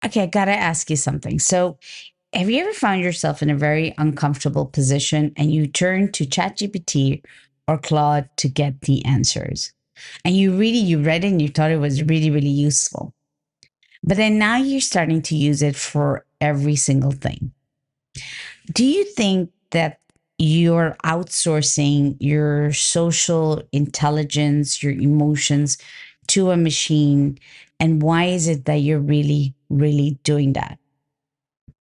Okay, I gotta ask you something. So, have you ever found yourself in a very uncomfortable position and you turn to ChatGPT or Claude to get the answers? And you read it and you thought it was really, really useful. But then now you're starting to use it for every single thing. Do you think that you're outsourcing your social intelligence, your emotions to a machine? And why is it that you're really, really doing that?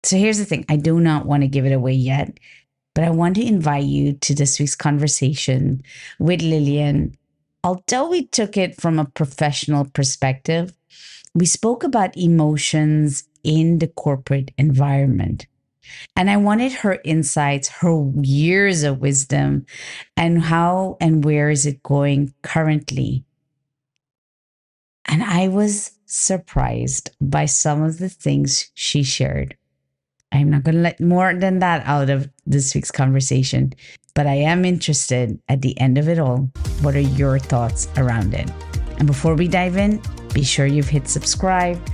So here's the thing, I do not want to give it away yet, but I want to invite you to this week's conversation with Lillian. Although we took it from a professional perspective, we spoke about emotions in the corporate environment. And I wanted her insights, her years of wisdom, and how and where is it going currently. And I was surprised by some of the things she shared. I'm not going to let more than that out of this week's conversation, but I am interested at the end of it all. What are your thoughts around it? And before we dive in, be sure you've hit subscribe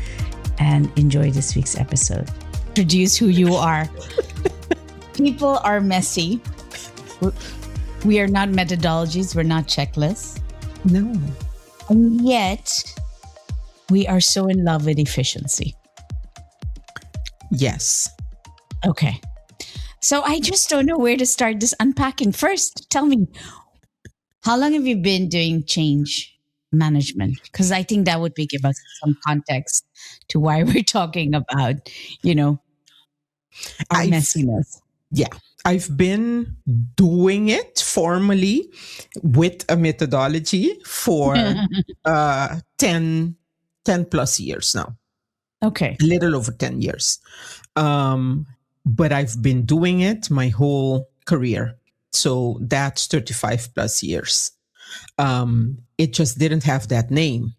and enjoy this week's episode. Introduce who you are. People are messy. We are not methodologies. We're not checklists. No. And yet, we are so in love with efficiency. Yes. Okay. So I just don't know where to start this unpacking. First, tell me, how long have you been doing change management? Because I think that would give us some context to why we're talking about, our messiness. Yeah. I've been doing it formally with a methodology for 10 plus years now. Okay. A little over 10 years. But I've been doing it my whole career. So that's 35 plus years. It just didn't have that name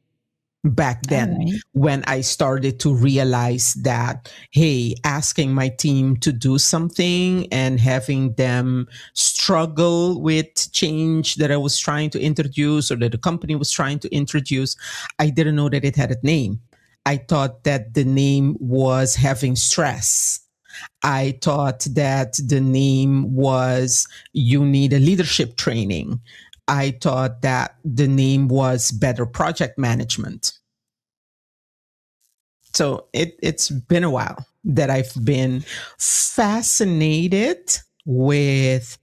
back then, when I started to realize that, hey, asking my team to do something and having them struggle with change that I was trying to introduce or that the company was trying to introduce, I didn't know that it had a name. I thought that the name was having stress. I thought that the name was you need a leadership training. I thought that the name was better project management. So it's been a while that I've been fascinated with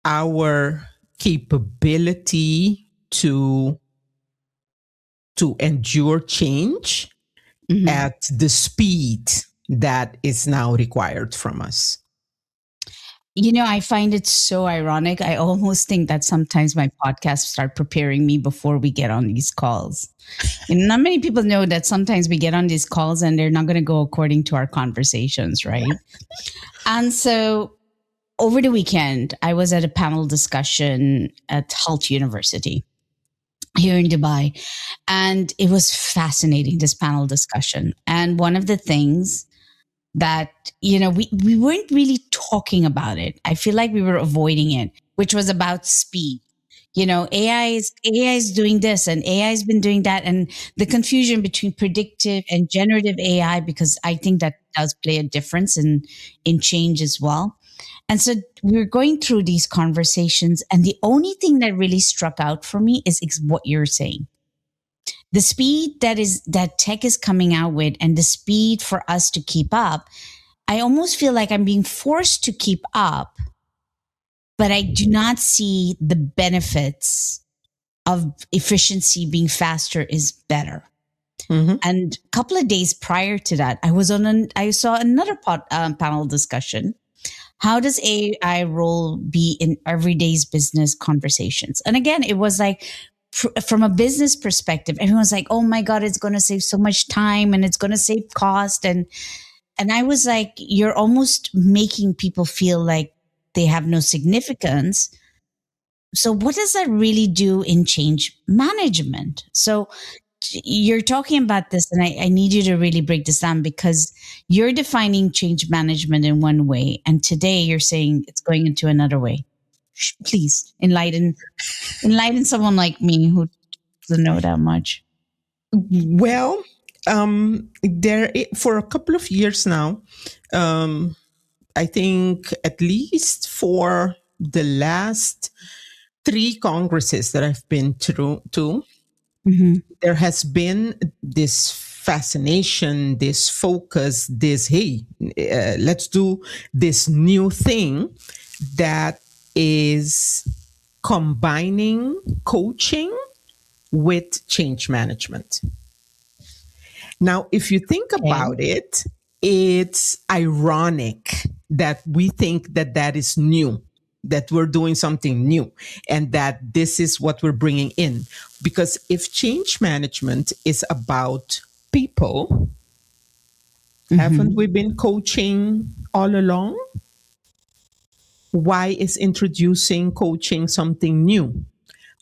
our capability to endure change at the speed that is now required from us. I find it so ironic. I almost think that sometimes my podcasts start preparing me before we get on these calls. And not many people know that sometimes we get on these calls and they're not going to go according to our conversations, right? And so over the weekend, I was at a panel discussion at Halt University here in Dubai. And it was fascinating, this panel discussion. And one of the things that, we weren't really talking about it. I feel like we were avoiding it, which was about speed. AI is doing this and AI has been doing that. And the confusion between predictive and generative AI, because I think that does play a difference in change as well. And so we were going through these conversations, and the only thing that really struck out for me is what you're saying. The speed that tech is coming out with, and the speed for us to keep up, I almost feel like I'm being forced to keep up, but I do not see the benefits of efficiency. Being faster is better. Mm-hmm. And a couple of days prior to that, I saw another panel discussion. How does AI role be in everyday's business conversations? And again, it was like, from a business perspective, everyone's like, oh my God, it's going to save so much time and it's going to save cost. And I was like, you're almost making people feel like they have no significance. So what does that really do in change management? So you're talking about this, and I need you to really break this down, because you're defining change management in one way, and today you're saying it's going into another way. Please enlighten someone like me who doesn't know that much. Well, For a couple of years now, um, I think at least for the last three congresses that I've been through to, Mm-hmm. there has been this fascination, this focus, this, hey, let's do this new thing that is combining coaching with change management. Now, if you think Okay. about it, it's ironic that we think that that is new, that we're doing something new, and that this is what we're bringing in. Because if change management is about people, haven't Mm-hmm. we been coaching all along? Why is introducing coaching something new?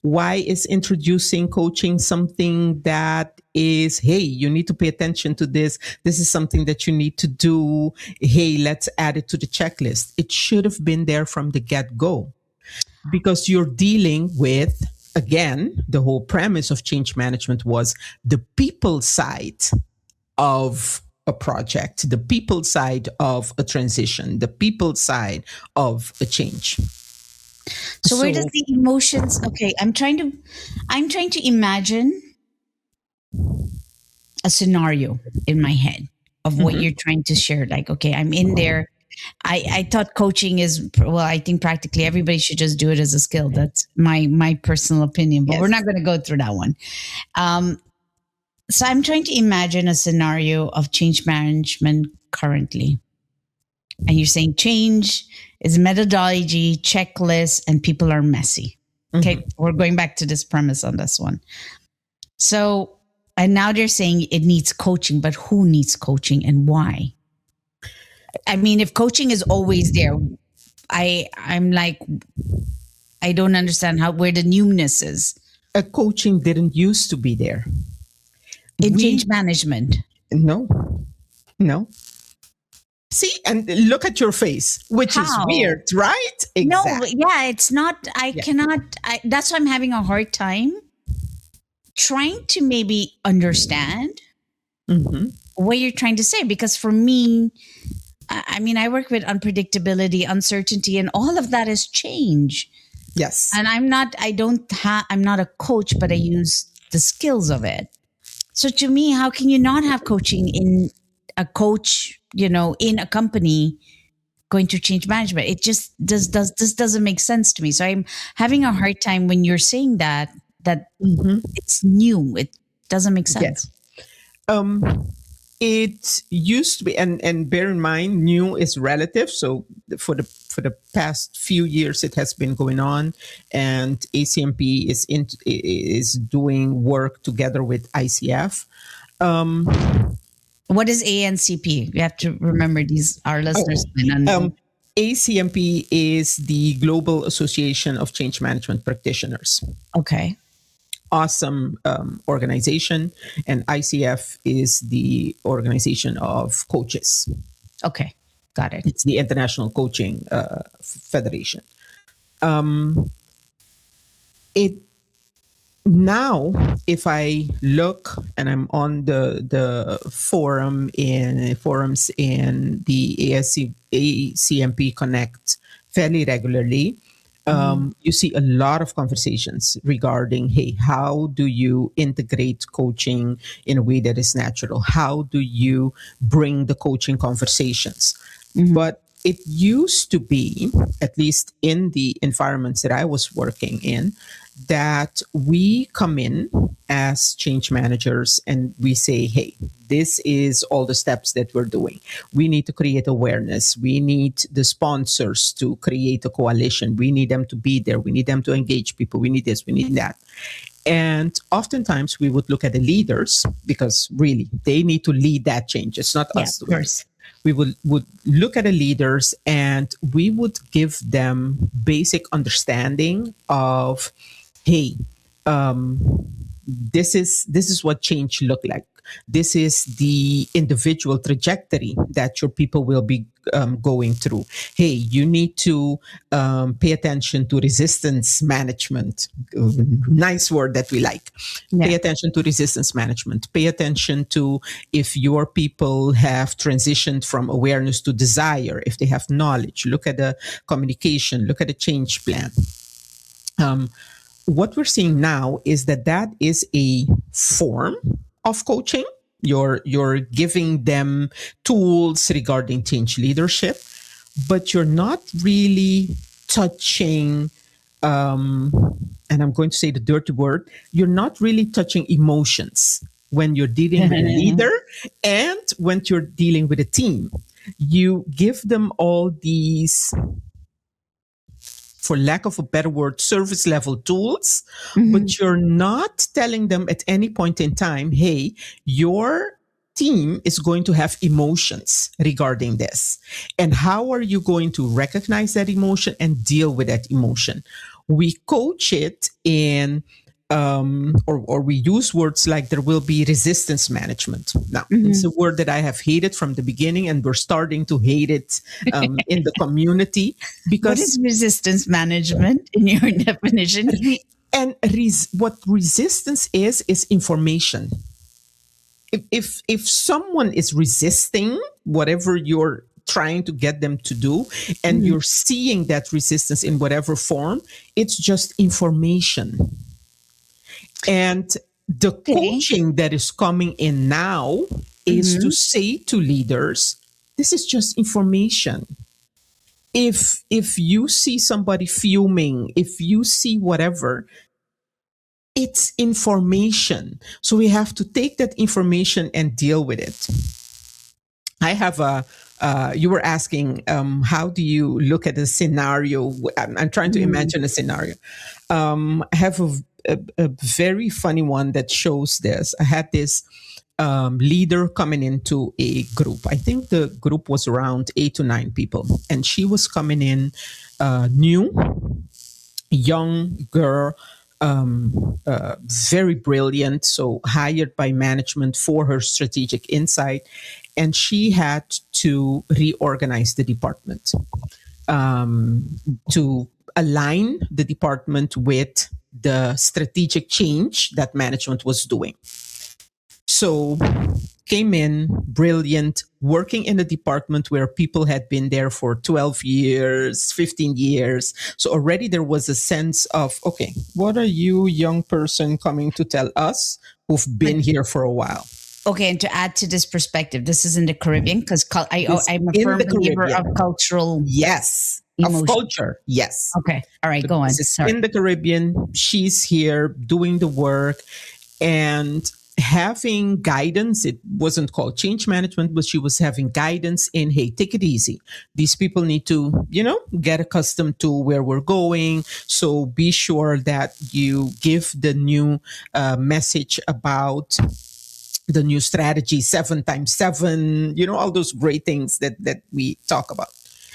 Why is introducing coaching something that is, hey, you need to pay attention to this? This is something that you need to do. Hey, let's add it to the checklist. It should have been there from the get go, because you're dealing with, again, the whole premise of change management was the people side of a project, the people side of a transition, the people side of a change. So where does So, the emotions? Okay, I'm trying to imagine a scenario in my head of what mhm, you're trying to share. Like, okay, I'm in there. I thought coaching is, well, I think practically everybody should just do it as a skill. That's my personal opinion, but we're yes. not going to go through that one. Um, so I'm trying to imagine a scenario of change management currently. And you're saying change is methodology, checklist, and people are messy. Mhm. Okay, we're going back to this premise on this one. So, and now they're saying it needs coaching, but who needs coaching and why? I mean, if coaching is always there, I'm like, I don't understand how where the newness is A coaching didn't used to be there. in We change management. No, no. See, and look at your face, which is How? weird, right? No, Exactly. yeah, it's not. I Yeah. cannot. That's why I'm having a hard time trying to maybe understand Hmm. what you're trying to say. Because for me, I mean, I work with unpredictability, uncertainty, and all of that is change. Yes. And I'm not a coach, but I use the skills of it. So to me, how can you not have coaching in a coach, in a company going to change management? It just does this doesn't make sense to me. So I'm having a hard time when you're saying that Hmm. it's new. It doesn't make Yeah. sense. Um, it used to be, and bear in mind, new is relative. So for the past few years, it has been going on, and ACMP is doing work together with ICF. Um, What is ANCP? You have to remember these our listeners oh, might not know. um, ACMP is the Global Association of Change Management Practitioners. Okay. Awesome organization. And ICF is the organization of coaches. Okay. Got it. It's the International Coaching Federation. Um, it Now, if I look and I'm on the forums in the ACMP Connect fairly regularly, Mhm. you see a lot of conversations regarding, hey, how do you integrate coaching in a way that is natural? How do you bring the coaching conversations? Mhm. But it used to be, at least in the environments that I was working in, that we come in as change managers and we say, hey, this is all the steps that we're doing. We need to create awareness. We need the sponsors to create a coalition. We need them to be there. We need them to engage people. We need this, we need that. And oftentimes we would look at the leaders, because really they need to lead that change. It's not Yeah, us of doing it. course. We would look at the leaders and we would give them basic understanding of, hey, um, this is what change look like. This is the individual trajectory that your people will be going through. Hey, you need to pay attention to resistance management. Nice word that we like. Pay attention to resistance management. Pay attention to if your people have transitioned from awareness to desire, if they have knowledge. Look at the communication, look at the change plan. What we're seeing now is that is a form of coaching. You're giving them tools regarding change leadership, but you're not really touching, and I'm going to say the dirty word, you're not really touching emotions when you're dealing with a leader and when you're dealing with a team. You give them all these, for lack of a better word, service level tools, but you're not telling them at any point in time, hey, your team is going to have emotions regarding this. And how are you going to recognize that emotion and deal with that emotion? We coach it in, or we use words like there will be resistance management. Now, it's a word that I have hated from the beginning, and we're starting to hate it in the community. Because what is resistance management in your definition? And what resistance is information. If someone is resisting whatever you're trying to get them to do, and you're seeing that resistance in whatever form, it's just information. And the coaching that is coming in now is to say to leaders, this is just information. If you see somebody fuming, if you see whatever, it's information. So we have to take that information and deal with it. I have you were asking, how do you look at a scenario? I'm trying to imagine a scenario. I have a very funny one that shows this. I had this leader coming into a group. I think the group was around 8 to 9 people. And she was coming in new, young girl, very brilliant, so hired by management for her strategic insight. And she had to reorganize the department to align the department with the strategic change that management was doing. So came in, brilliant, working in a department where people had been there for 12 years, 15 years. So already there was a sense of, okay, what are you, young person, coming to tell us who've been here for a while? Okay, and to add to this perspective, this is in the Caribbean, because I'm a firm believer of cultural. Yes. Emotion. Of culture. Yes. Okay. All right. Go on. Sorry. In the Caribbean, she's here doing the work and having guidance. It wasn't called change management, but she was having guidance in, hey, take it easy. These people need to, get accustomed to where we're going. So be sure that you give the new message about the new strategy, 7x7, all those great things that we talk about.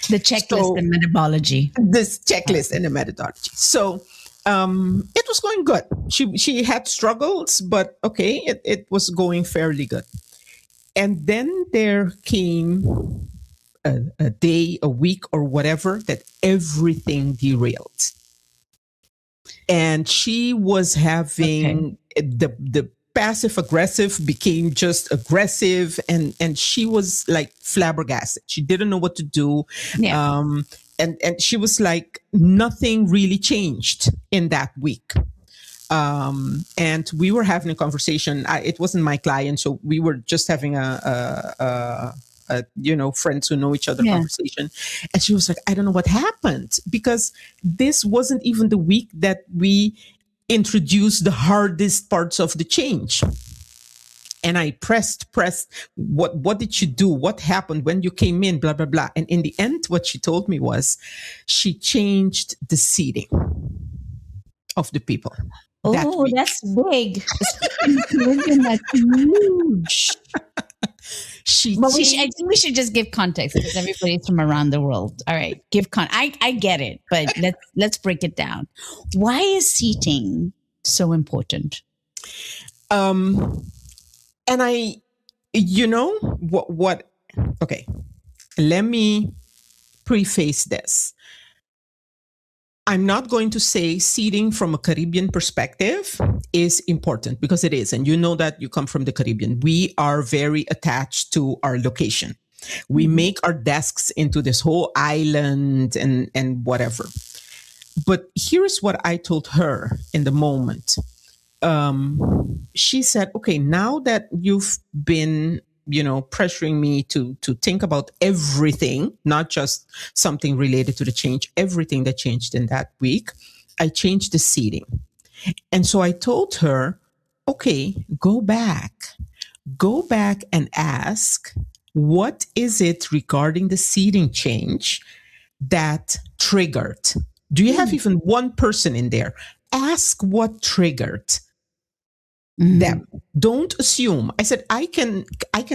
The checklist and methodology. This checklist and the methodology. So it was going good. She had struggles, but okay, it was going fairly good. And then there came a day, a week, or whatever that everything derailed. And she was having the passive aggressive became just aggressive, and she was like flabbergasted. She didn't know what to do. Yeah. And she was like, nothing really changed in that week. And we were having a conversation. It wasn't my client, so we were just having a friends who know each other conversation. And she was like, I don't know what happened, because this wasn't even the week that we introduced the hardest parts of the change. And I pressed, what did you do? What happened when you came in? Blah, blah, blah. And in the end, what she told me was she changed the seating of the people. Oh, that's big. That's huge. I think we should just give context, because everybody's from around the world. All right, give I get it, but let's break it down. Why is seating so important? And what? Okay. let me preface this. I'm not going to say seating from a Caribbean perspective is important, because it is. And you know that you come from the Caribbean. We are very attached to our location. We make our desks into this whole island and whatever. But here's what I told her in the moment. She said, okay, now that you've been, pressuring me to think about everything, not just something related to the change, everything that changed in that week, I changed the seating. And so I told her, okay, go back and ask, what is it regarding the seating change that triggered? Do you have even one person in there? Ask what triggered them. Don't assume. I said, I can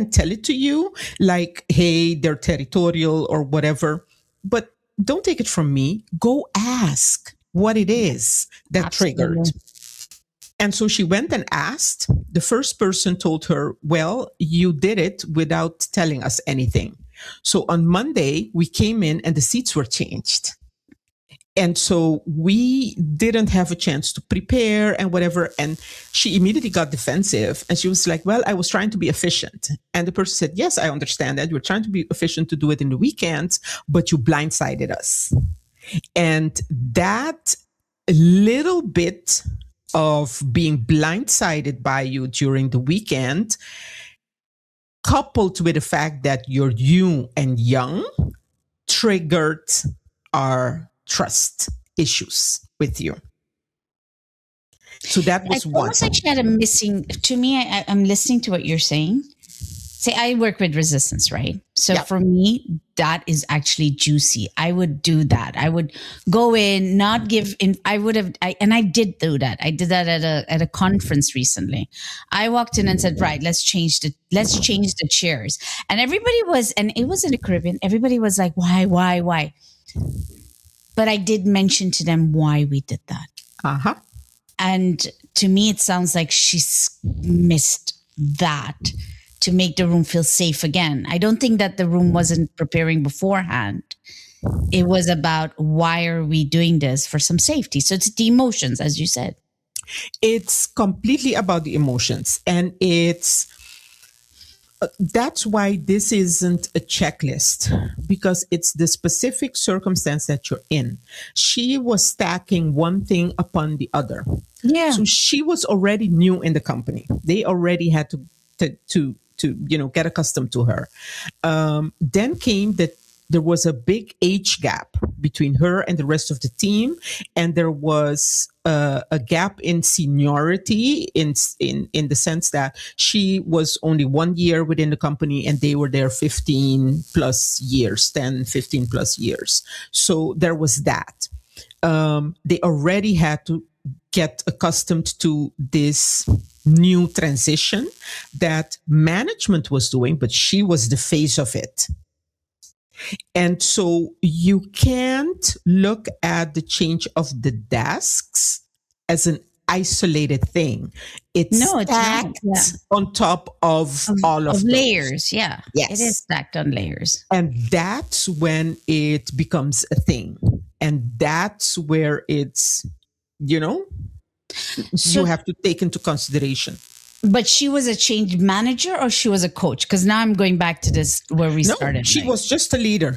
tell it to you, like, hey, they're territorial or whatever, but don't take it from me. Go ask what it is that Absolutely. triggered. And so she went and asked. The first person told her, well, you did it without telling us anything. So on Monday, we came in and the seats were changed. And so we didn't have a chance to prepare and whatever. And she immediately got defensive. And she was like, well, I was trying to be efficient. And the person said, yes, I understand that. You're trying to be efficient to do it in the weekends, but you blindsided us. And that little bit of being blindsided by you during the weekend, coupled with the fact that you're new and young, triggered our trust issues with you. So that was It's one. almost like she had a missing. To me, I'm listening to what you're saying. Say, I work with resistance, right? So for me, that is actually juicy. I would do that. I would go in, not give in. And I did do that. I did that at a conference recently. I walked in and said, right, let's change the chairs. And everybody was, and it was in the Caribbean. Everybody was like, why? But I did mention to them why we did that. Uh-huh. And to me, it sounds like she's missed that to make the room feel safe again. I don't think that the room wasn't preparing beforehand. It was about, why are we doing this? For some safety. So it's the emotions, as you said. It's completely about the emotions. And that's why this isn't a checklist, because it's the specific circumstance that you're in. She was stacking one thing upon the other. Yeah. So she was already new in the company. They already had to get accustomed to her. Then came that there was a big age gap between her and the rest of the team, and there was a gap in seniority in the sense that she was only 1 year within the company and they were there 15 plus years, 10, 15 plus years. So there was that. They already had to get accustomed to this new transition that management was doing, but she was the face of it. And so you can't look at the change of the desks as an isolated thing. It's stacked on top of all of layers. Yeah. Yes. It is stacked on layers. And that's when it becomes a thing. And that's where it's, you have to take into consideration. But she was a change manager or she was a coach? Because now I'm going back to this where we started. She was just a leader.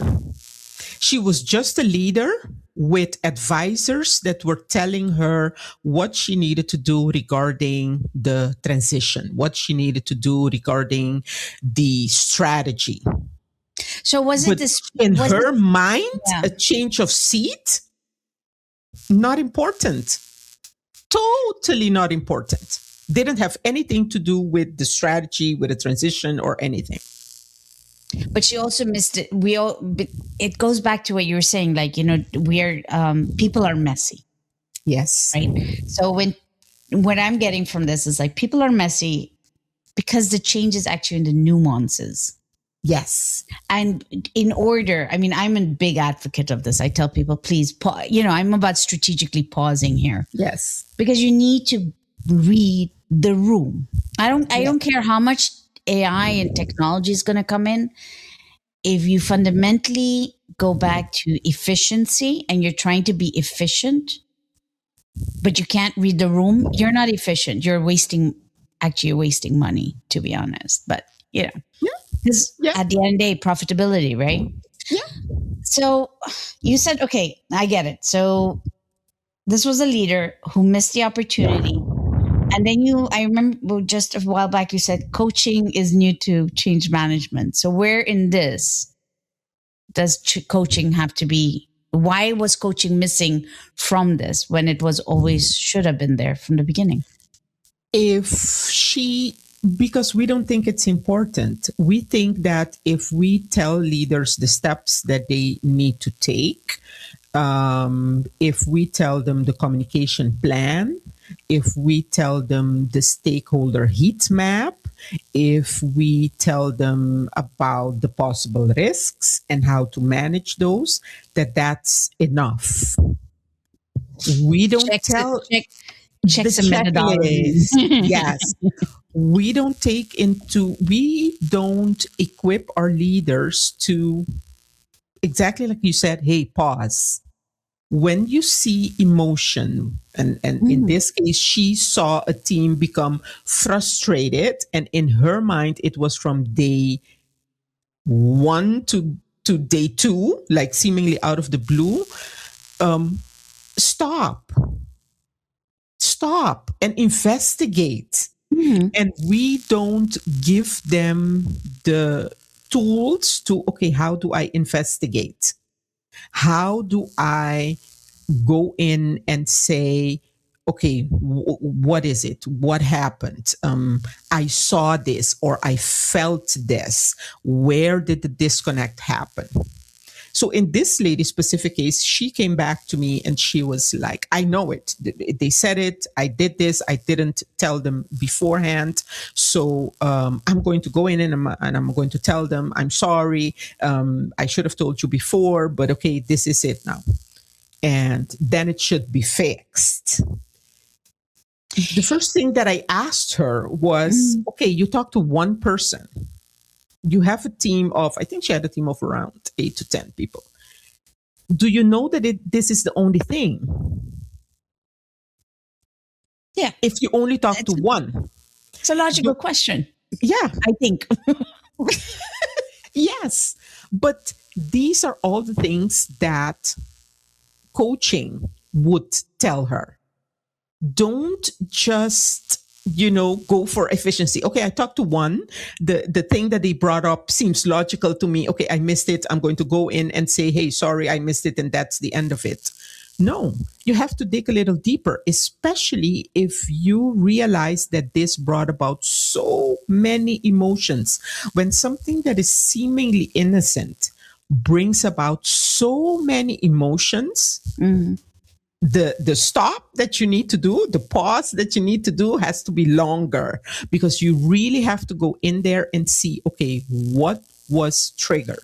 She was just a leader with advisors that were telling her what she needed to do regarding the transition, what she needed to do regarding the strategy. So was it this in her mind, a change of seat? Not important. Totally not important. Didn't have anything to do with the strategy, with the transition or anything. But she also missed it. It goes back to what you were saying, like, people are messy. Yes. Right. So what I'm getting from this is like, people are messy because the change is actually in the nuances. Yes. And I'm a big advocate of this. I tell people, please pause. I'm about strategically pausing here. Yes. Because you need to read the room. I don't care how much AI and technology is going to come in. if you fundamentally go back to efficiency and you're trying to be efficient, but you can't read the room, you're not efficient. Actually, you're wasting money, to be honest. But, Yeah. because Yeah. at the end of the day, profitability, right? Yeah. So you said, okay, I get it. So this was a leader who missed the opportunity. And then I remember just a while back, you said coaching is new to change management. So where in this does coaching have to be? Why was coaching missing from this when it was always should have been there from the beginning? If she, because we don't think it's important. We think that if we tell leaders the steps that they need to take, if we tell them the communication plan, if we tell them the stakeholder heat map, if we tell them about the possible risks and how to manage those, that's enough. We don't Checks, tell check, the checks and methodologies. checklist. Yes. We don't equip our leaders to, exactly like you said, hey, pause. When you see emotion, and in this case, she saw a team become frustrated, and in her mind, it was from day one to day two, like seemingly out of the blue. Stop, stop, and investigate. And we don't give them the tools to, okay, how do I investigate? How do I go in and say, okay, what is it? What happened? I saw this or I felt this. Where did the disconnect happen? So in this lady specific case, she came back to me and she was like, I know it. They said it. I did this. I didn't tell them beforehand. So I'm going to go in and I'm going to tell them, I'm sorry. I should have told you before, but okay, this is it now. And then it should be fixed. The first thing that I asked her was, okay, you talk to one person. You have a team of, I think she had a team of around 8 to 10 people. Do you know that this is the only thing? Yeah. If you only talk to one. It's a logical question. Yeah. I think. Yes. But these are all the things that coaching would tell her. Don't just go for efficiency. Okay, I talked to one. The thing that they brought up seems logical to me. Okay, I missed it. I'm going to go in and say, hey, sorry, I missed it, and that's the end of it. No, you have to dig a little deeper, especially if you realize that this brought about so many emotions. When something that is seemingly innocent brings about so many emotions, the stop that you need to do, the pause that you need to do has to be longer, because you really have to go in there and see, okay, what was triggered?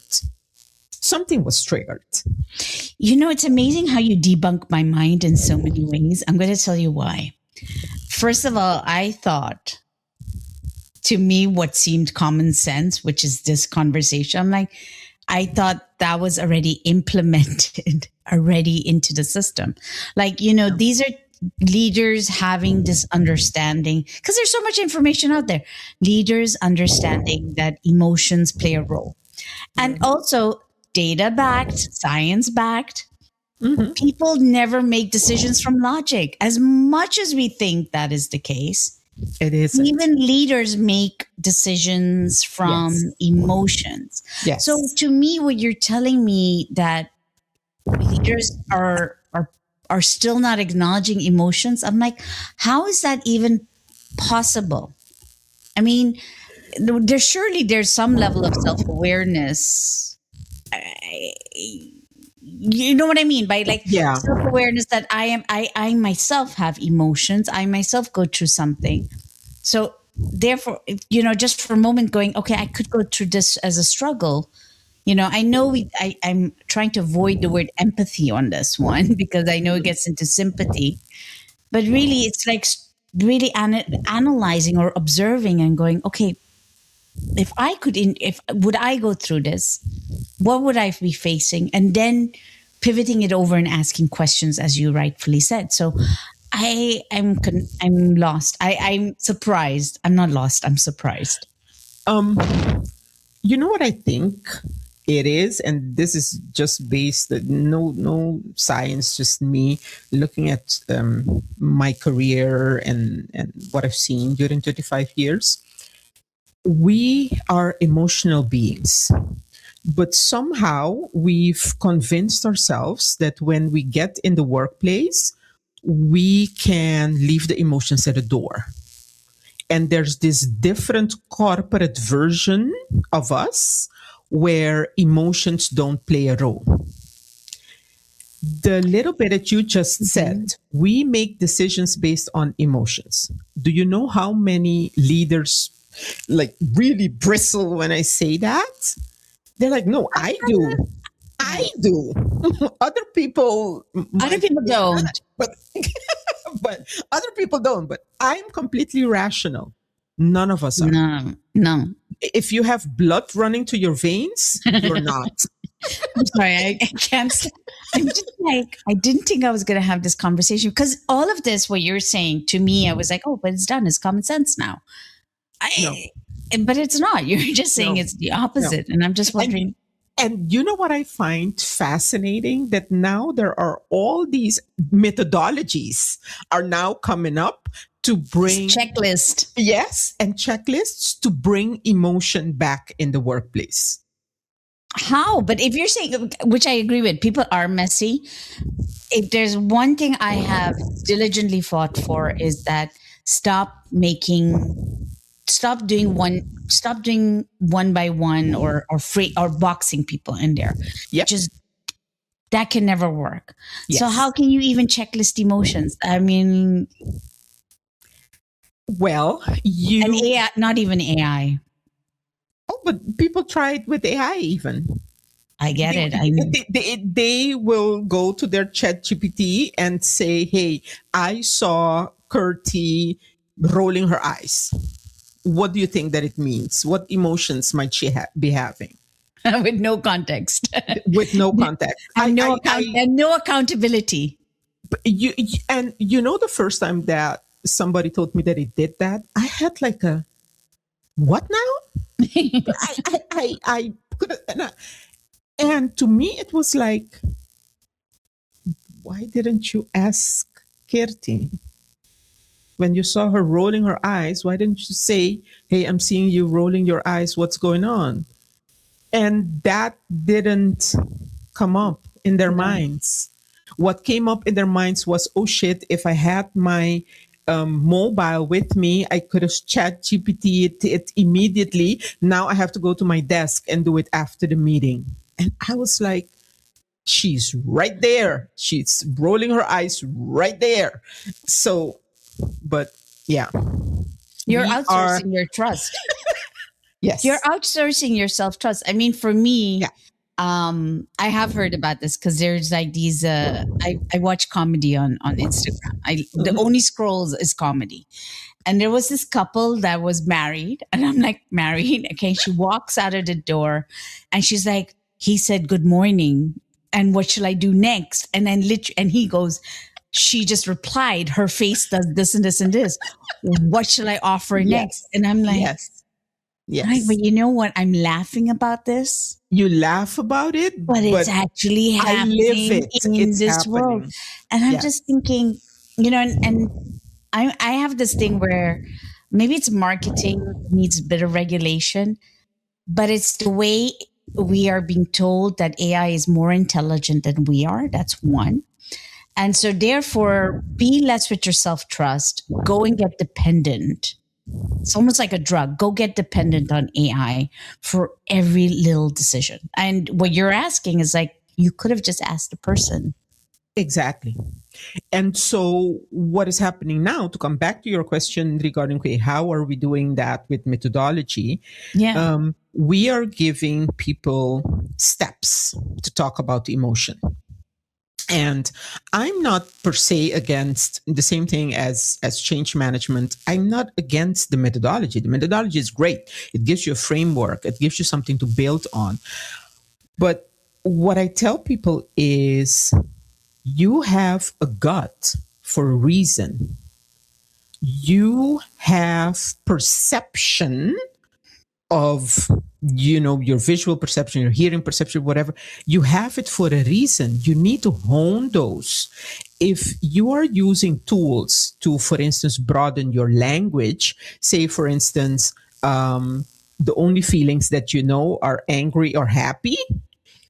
Something was triggered. It's amazing how you debunk my mind in so many ways. I'm going to tell you why. First of all, I thought, to me, what seemed common sense, which is this conversation, I thought that was already implemented already into the system. These are leaders having this understanding, because there's so much information out there. Leaders understanding that emotions play a role. And also data backed, science backed. People never make decisions from logic, as much as we think that is the case. It is. Even leaders make decisions from emotions. Yes. So to me, what you're telling me, that leaders are still not acknowledging emotions, I'm like, how is that even possible? I mean, there's some level of self-awareness. You know what I mean by self-awareness, that I myself have emotions. I myself go through something. So therefore, just for a moment going, okay, I could go through this as a struggle. I know I'm trying to avoid the word empathy on this one, because I know it gets into sympathy, but really it's like really analyzing or observing and going, okay, would I go through this? What would I be facing? And then pivoting it over and asking questions, as you rightfully said. So I'm lost. I'm surprised. I'm not lost. I'm surprised. Um, you know what I think it is, and this is just based no science, just me looking at my career and what I've seen during 35 years. We are emotional beings, but somehow we've convinced ourselves that when we get in the workplace, we can leave the emotions at the door. And there's this different corporate version of us where emotions don't play a role. The little bit that you just said, we make decisions based on emotions. Do you know how many leaders like really bristle when I say that? They're like, no, I do. I do. Other people Don't. But but other people don't. But I'm completely rational. None of us are. No. If you have blood running to your veins, you're not. I'm sorry, I can't. I'm just like, I didn't think I was going to have this conversation because all of this, what you're saying to me, I was like, oh, but it's done. It's common sense now. But it's not. You're just saying it's the opposite. And I'm just wondering. And you know what I find fascinating? That now there are all these methodologies are now coming up to bring checklist. Yes, and checklists to bring emotion back in the workplace. How? But if you're saying, which I agree with, people are messy. If there's one thing I have diligently fought for is that stop doing one by one or boxing people in there. Yep. Just that can never work. Yes. So how can you even checklist emotions? I mean, well, and AI, not even AI. Oh, but people try it with AI even. I get it. They will go to their ChatGPT and say, hey, I saw Kirti rolling her eyes. What do you think that it means? What emotions might she be having? With no context. With no context. And no accountability. You know, the first time that somebody told me that it did that, I had like a, what now? I couldn't. And to me, it was like, why didn't you ask Kirti? When you saw her rolling her eyes, why didn't you say, hey, I'm seeing you rolling your eyes. What's going on? And that didn't come up in their minds. What came up in their minds was, oh shit, if I had my mobile with me, I could have chat GPT it immediately. Now I have to go to my desk and do it after the meeting. And I was like, she's right there. She's rolling her eyes right there. So, but yeah. You're outsourcing your trust. Yes. You're outsourcing your self-trust. I mean, for me, I have heard about this because there's like these, I watch comedy on Instagram. The only scrolls is comedy. And there was this couple that was married. And I'm like, married? Okay. She walks out of the door and she's like, he said, good morning. And what shall I do next? And then and he goes, she just replied, her face does this and this and this. What shall I offer next? And I'm like, yes. Right, but you know what? I'm laughing about this. You laugh about it, but it's actually happening in this world. And I'm just thinking, you know, and I have this thing where maybe it's marketing needs a bit of regulation, but it's the way we are being told that AI is more intelligent than we are. That's one. And so therefore, be less with your self-trust. Go and get dependent. It's almost like a drug. Go get dependent on AI for every little decision. And what you're asking is like, you could have just asked the person. Exactly. And so what is happening now, to come back to your question regarding, okay, how are we doing that with methodology? We are giving people steps to talk about emotion. And I'm not per se against the same thing as change management. I'm not against the methodology. The methodology is great. It gives you a framework. It gives you something to build on. But what I tell people is you have a gut for a reason. You have perception of, your visual perception, your hearing perception, whatever. You have it for a reason. You need to hone those. If you are using tools to, for instance, broaden your language, say, for instance, the only feelings that you know are angry or happy,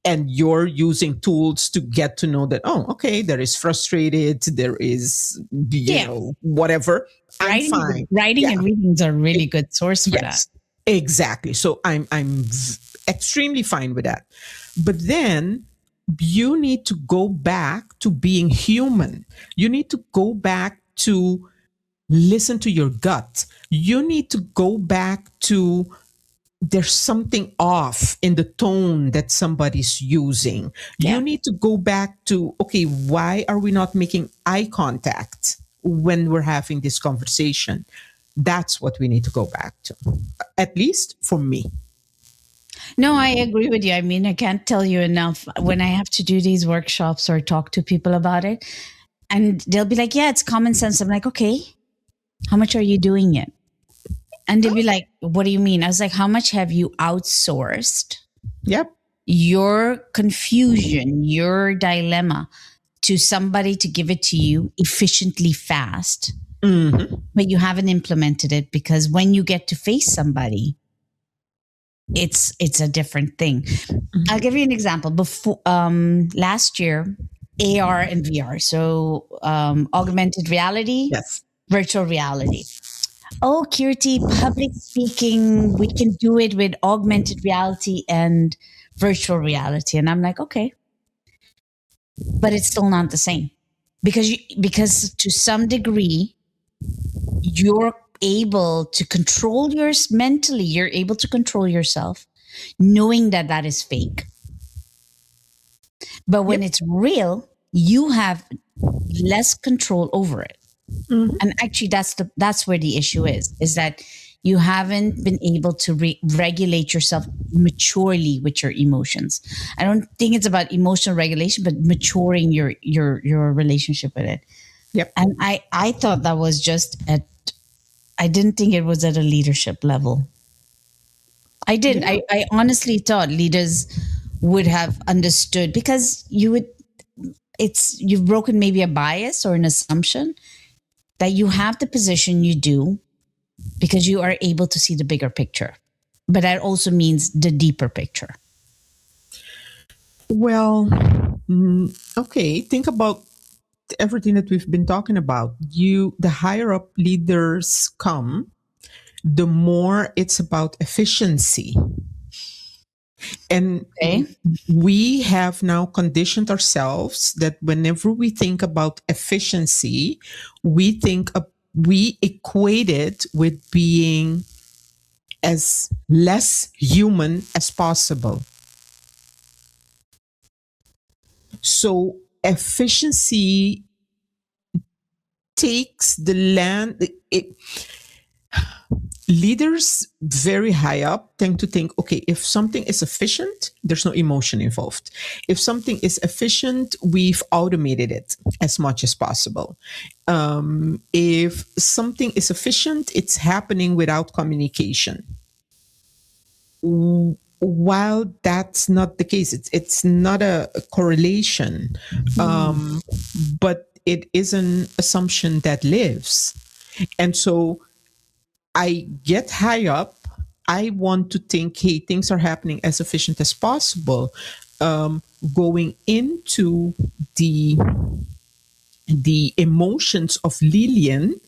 and you're using tools to get to know that, oh, okay, there is frustrated, there is, Yeah. whatever. I'm Writing, fine. writing Yeah. and reading is a really good source for that. Yes, exactly. So I'm extremely fine with that. But then you need to go back to being human. You need to go back to listen to your gut. You need to go back to, there's something off in the tone that somebody's using. Yeah. You need to go back to, okay, why are we not making eye contact when we're having this conversation? That's what we need to go back to, at least for me. No, I agree with you. I mean, I can't tell you enough when I have to do these workshops or talk to people about it. And they'll be like, yeah, it's common sense. I'm like, okay, how much are you doing it? And they'll be like, what do you mean? I was like, how much have you outsourced Yep. your confusion, your dilemma to somebody to give it to you efficiently, fast, but you haven't implemented it? Because when you get to face somebody, it's a different thing. I'll give you an example. Before last year, AR and VR, so augmented reality, Yes. virtual reality. Oh, Kirti, public speaking, we can do it with augmented reality and virtual reality. And I'm like, okay, but it's still not the same because to some degree, you're able to control yours mentally. You're able to control yourself, knowing that that is fake. But when it's real, you have less control over it. And actually, that's where the issue is that you haven't been able to regulate yourself maturely with your emotions. I don't think it's about emotional regulation, but maturing your relationship with it. Yep. And I thought that was just I didn't think it was at a leadership level. I didn't. Yeah. I honestly thought leaders would have understood, because you've broken maybe a bias or an assumption that you have the position you do because you are able to see the bigger picture. But that also means the deeper picture. Well, okay. Think about everything that we've been talking about. The higher up leaders come, the more it's about efficiency. And Okay. we have now conditioned ourselves that whenever we think about efficiency, we equate it with being as less human as possible. So efficiency takes the land. Leaders very high up tend to think, okay, if something is efficient, there's no emotion involved. If something is efficient, we've automated it as much as possible. If something is efficient, it's happening without communication. While that's not the case, it's not a correlation, but it is an assumption that lives. And so I get high up. I want to think, hey, things are happening as efficient as possible. Going into the emotions of Lillian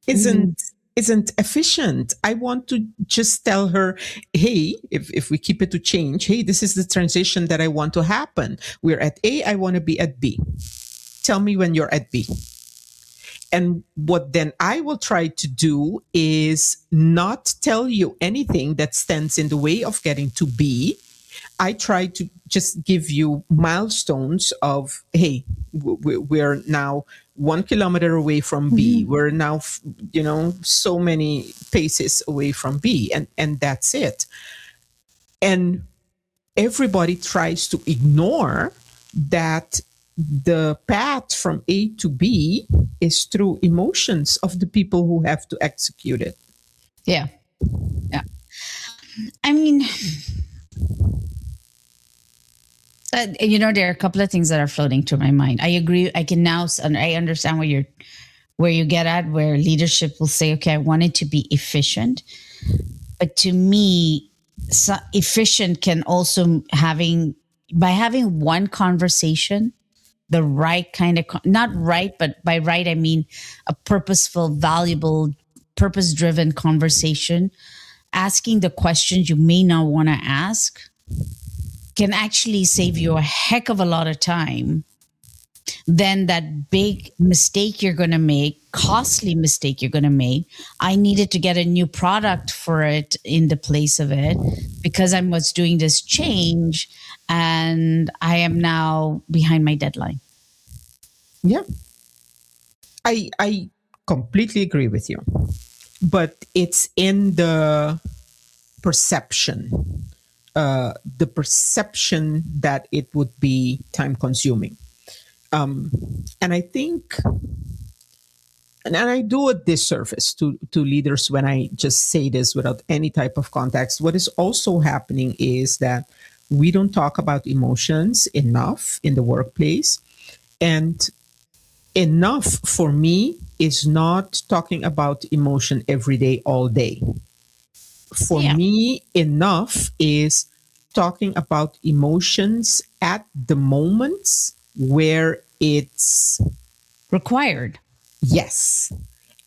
isn't efficient. I want to just tell her, hey, if we keep it to change, hey, this is the transition that I want to happen. We're at A, I want to be at B. Tell me when you're at B. And what then I will try to do is not tell you anything that stands in the way of getting to B. I try to just give you milestones of, hey, we're now 1 kilometer away from B. We're now, so many paces away from B. And that's it. And everybody tries to ignore that the path from A to B is through emotions of the people who have to execute it. Yeah. Yeah. I mean, there are a couple of things that are floating through my mind. I agree. I can now, I understand where you get at, where leadership will say, okay, I want it to be efficient. But to me, efficient can also by having one conversation, the right kind of, not right, but by right, I mean a purposeful, valuable, purpose driven conversation, asking the questions you may not want to ask can actually save you a heck of a lot of time than that big mistake you're going to make, costly mistake you're going to make. I needed to get a new product for it in the place of it because I was doing this change and I am now behind my deadline. Yeah. I completely agree with you. But it's in the perception. The perception that it would be time consuming. And I think, and I do a disservice to leaders when I just say this without any type of context. What is also happening is that we don't talk about emotions enough in the workplace. And enough for me is not talking about emotion every day, all day. For me, enough is talking about emotions at the moments where it's required. Yes.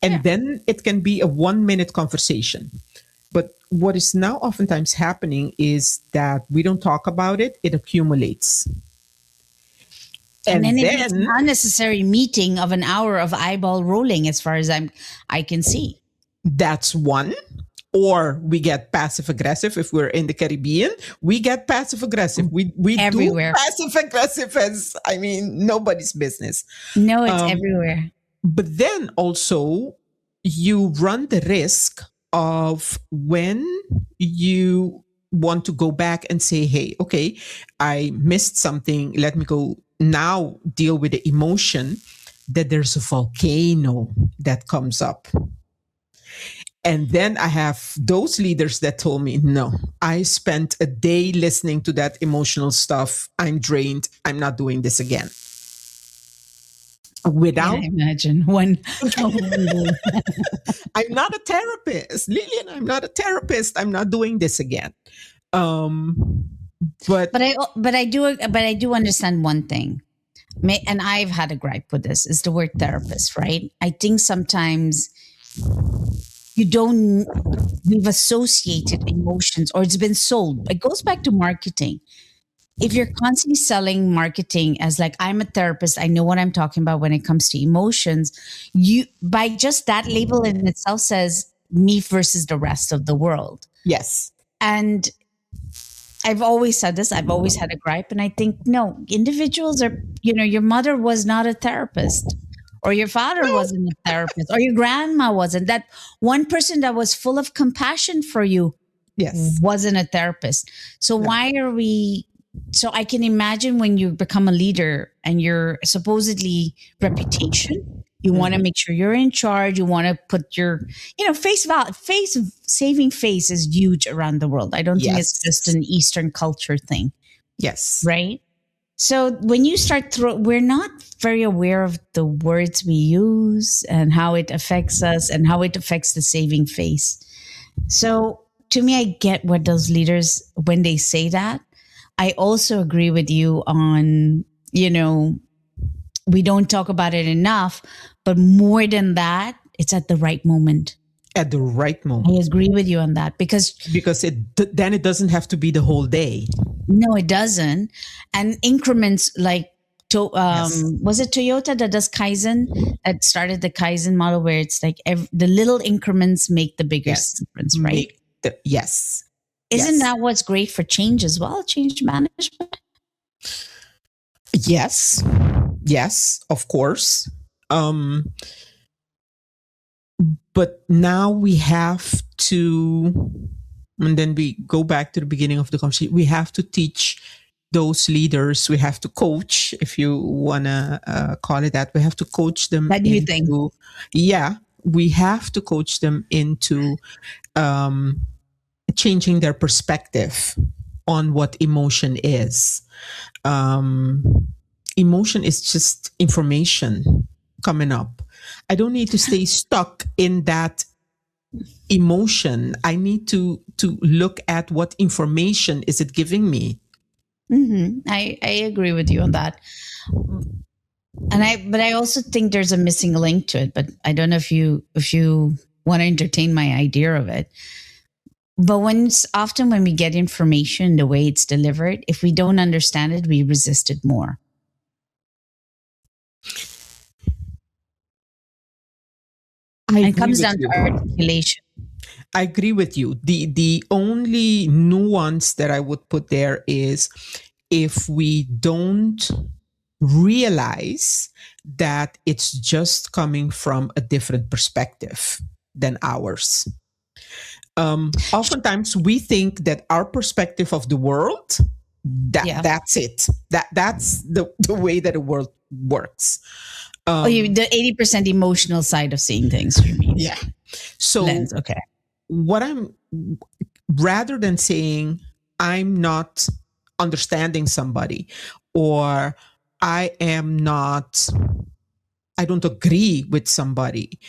And then it can be a 1 minute conversation. But what is now oftentimes happening is that we don't talk about it, it accumulates. And then it's an unnecessary meeting of an hour of eyeball rolling, as far as I can see. That's one. Or we get passive aggressive. If we're in the Caribbean, we get passive aggressive. We everywhere. Do passive aggressive as, I mean, nobody's business. No, it's everywhere. But then also you run the risk of when you want to go back and say, hey, okay, I missed something. Let me go now deal with the emotion, that there's a volcano that comes up. And then I have those leaders that told me, no, I spent a day listening to that emotional stuff. I'm drained. I'm not doing this again. Without imagine one. I'm not a therapist, Lillian. I'm not a therapist. I'm not doing this again. But I do understand one thing, and I've had a gripe with this, is the word therapist, right? I think sometimes we've associated emotions, or it's been sold. It goes back to marketing. If you're constantly selling marketing as like, I'm a therapist, I know what I'm talking about when it comes to emotions, you, by just that label in itself, says me versus the rest of the world. Yes. And I've always said this, I've always had a gripe. And I think, no, individuals are, your mother was not a therapist, or your father wasn't a therapist, or your grandma wasn't. That one person that was full of compassion for you wasn't a therapist. So why are we... So I can imagine when you become a leader and you're supposedly reputation, you want to make sure you're in charge. You want to put your, saving face is huge around the world. I don't think it's just an Eastern culture thing. Yes. Right. So when you start we're not very aware of the words we use and how it affects us and how it affects the saving face. So to me, I get what those leaders, when they say that. I also agree with you on, we don't talk about it enough, but more than that, it's at the right moment. At the right moment. I agree with you on that because then it doesn't have to be the whole day. No, it doesn't. And increments like, was it Toyota that does Kaizen, that started the Kaizen model, where it's like the little increments make the biggest difference, right? Yes. Isn't that what's great for change as well? Change management? Yes, of course. But now we have to And then we go back to the beginning of the conversation. We have to teach those leaders, we have to coach, if you want to call it that. We have to coach them What do you think? into, yeah, we have to coach them into um, changing their perspective on what emotion is. Um, Emotion is just information coming up. I don't need to stay stuck in that emotion. I need to look at what information is it giving me. I agree with you on that. But I also think there's a missing link to it. But I don't know if you want to entertain my idea of it. But often when we get information, the way it's delivered, if we don't understand it, we resist it more. It comes down to articulation. I agree with you. The only nuance that I would put there is if we don't realize that it's just coming from a different perspective than ours. Oftentimes we think that our perspective of the world, that's it. That's the way that the world works. The 80% emotional side of seeing things, you mean? Yeah. So lens, okay. What rather than saying I'm not understanding somebody, or I don't agree with somebody,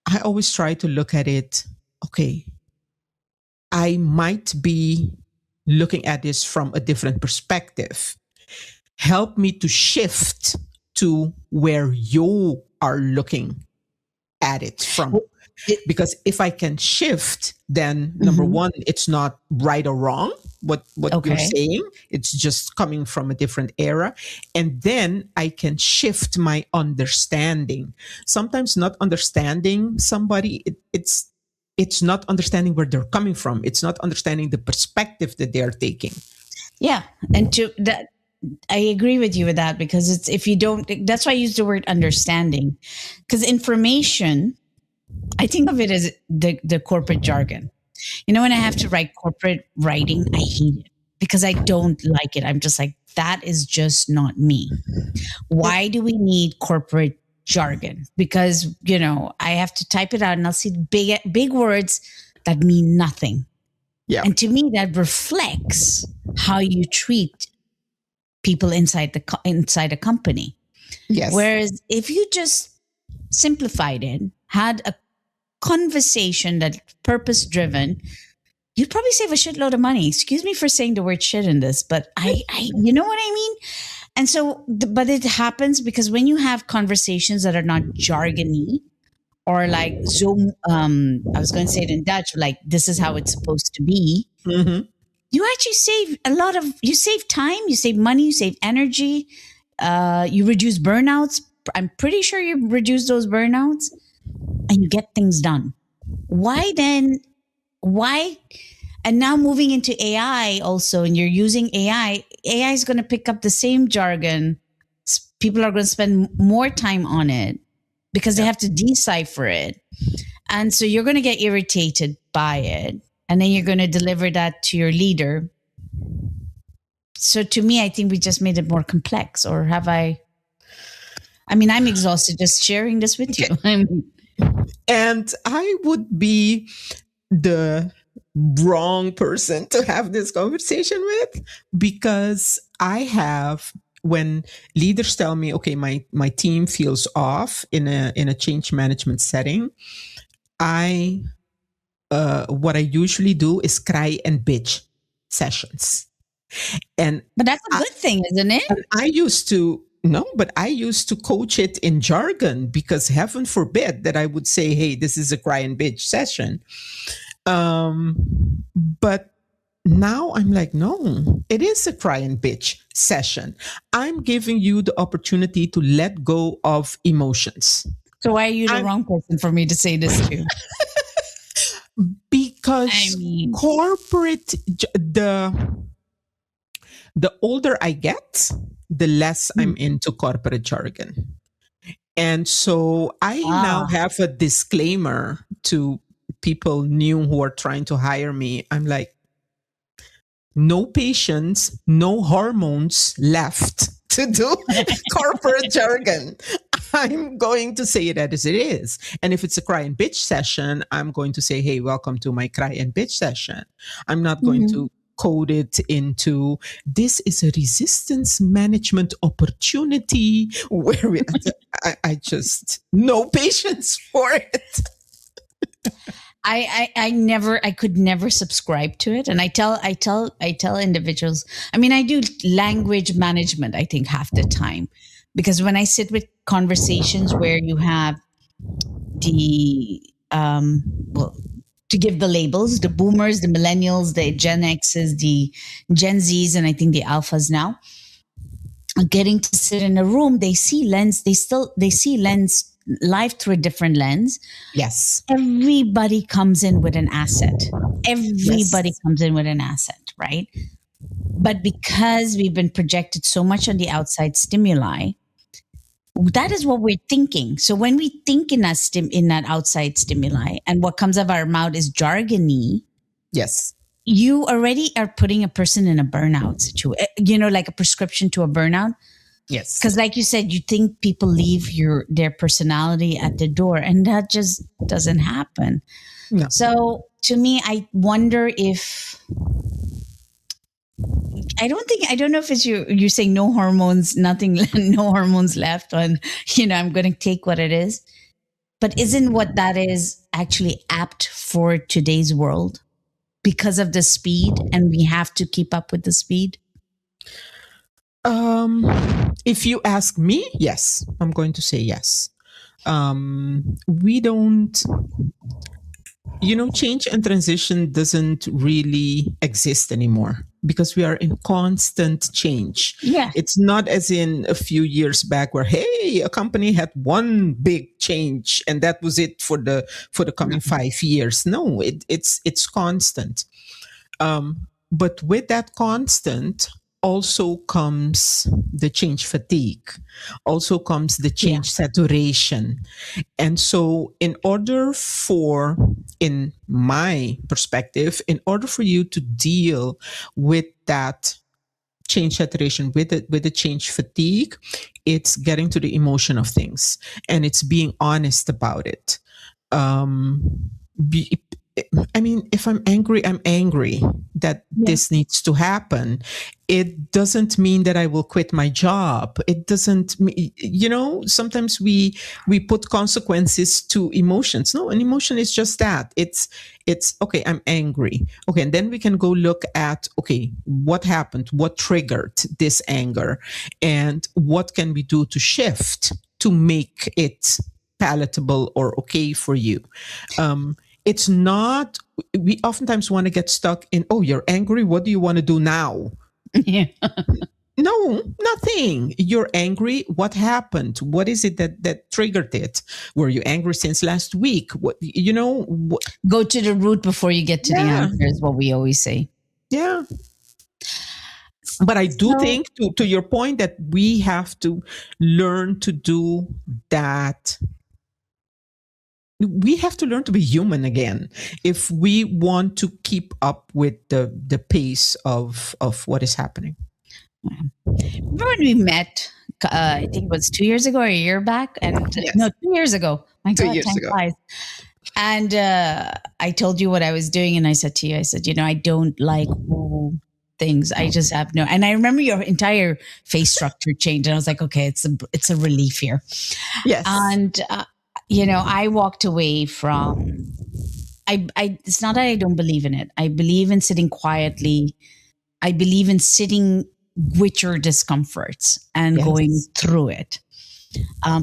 I always try to look at it, okay, I might be looking at this from a different perspective. Help me to shift to where you are looking at it from. Because if I can shift, then number one, it's not right or wrong what you're saying. It's just coming from a different era. And then I can shift my understanding. Sometimes not understanding somebody, it's not understanding where they're coming from. It's not understanding the perspective that they're taking. Yeah. And to that, I agree with you with that, because it's, if you don't, that's why I use the word understanding, because information, I think of it as the corporate jargon. You know, when I have to write corporate writing, I hate it because I don't like it. I'm just like, that is just not me. Why do we need corporate jargon? Because, you know, I have to type it out and I'll see big words that mean nothing. Yeah. And to me, that reflects how you treat people inside a company. Yes. Whereas if you just simplified it, had a conversation that's purpose driven, you'd probably save a shitload of money. Excuse me for saying the word shit in this, but I you know what I mean? And so, but it happens because when you have conversations that are not jargony, or like Zoom, I was going to say it in Dutch, like this is how it's supposed to be. You actually save you save time, you save money, you save energy, you reduce burnouts. I'm pretty sure you reduce those burnouts and you get things done. Why then? Why? And now moving into AI also, and you're using AI is going to pick up the same jargon. People are going to spend more time on it because they have to decipher it. And so you're going to get irritated by it. And then you're going to deliver that to your leader. So to me, I think we just made it more complex. Or have I mean, I'm exhausted just sharing this with you. And I would be the wrong person to have this conversation with, because I have, when leaders tell me, okay, my team feels off in a change management setting, what I usually do is cry and bitch sessions. But that's a good thing, isn't it? I used to coach it in jargon, because heaven forbid that I would say, hey, this is a cry and bitch session. But now I'm like, no, it is a cry and bitch session. I'm giving you the opportunity to let go of emotions. So why are you the wrong person for me to say this to? Because corporate, the older I get, the less I'm into corporate jargon. And so I now have a disclaimer to people new who are trying to hire me. I'm like, no patience, no hormones left to do corporate jargon. I'm going to say it as it is. And if it's a cry and bitch session, I'm going to say, hey, welcome to my cry and bitch session. I'm not going Mhm. to code it into this is a resistance management opportunity where I just no patience for it. I could never subscribe to it. And I tell individuals, I mean, I do language management, I think half the time, because when I sit with conversations where you have the, well, to give the labels, the boomers, the millennials, the Gen X's, the Gen Z's, and I think the alphas now, getting to sit in a room, they see lens life through a different lens. Yes. Everybody comes in with an asset. Everybody Yes. comes in with an asset, right? But because we've been projected so much on the outside stimuli, that is what we're thinking. So when we think in that outside stimuli, and what comes out of our mouth is jargony, Yes. you already are putting a person in a burnout situation. Like a prescription to a burnout. Yes. Because, like you said, you think people leave their personality at the door, and that just doesn't happen. No. So, to me, I wonder if I don't know if it's you're saying no hormones, nothing, no hormones left. On I'm going to take what it is, but isn't what that is actually apt for today's world because of the speed, and we have to keep up with the speed? If you ask me, yes, I'm going to say yes. We don't, change and transition doesn't really exist anymore because we are in constant change. Yeah, It's not as in a few years back where, hey, a company had one big change and that was it for the coming 5 years. No, it's constant. But with that constant also comes the change fatigue, also comes the yeah, change saturation. And so, in my perspective, in order for you to deal with that change saturation, with the change fatigue, it's getting to the emotion of things and it's being honest about it. Um, be, I mean, if I'm angry, I'm angry that yeah. this needs to happen. It doesn't mean that I will quit my job. It doesn't, sometimes we put consequences to emotions. No, an emotion is just that. It's okay, I'm angry. Okay, and then we can go look at, okay, what happened? What triggered this anger? And what can we do to shift to make it palatable or okay for you? It's not, we oftentimes want to get stuck in, oh, you're angry, what do you want to do now? Yeah. No, nothing. You're angry, what happened? What is it that triggered it? Were you angry since last week? Go to the root before you get to the Yeah, answer is what we always say. yeah. But I do So think, to your point, that we have to learn to do that. We have to learn to be human again if we want to keep up with the pace of what is happening. remember when we met? I think it was 2 years ago or a year back, and no, Yes, 2 years ago. My 2 God, years time ago. flies. And I told you what I was doing, and I said to you, I said, I don't like woo things. I just have no. And I remember your entire face structure changed, and I was like, okay, it's a relief here. Yes. And I walked away from. It's not that I don't believe in it. I believe in sitting quietly. I believe in sitting with your discomforts and going Yes. through it.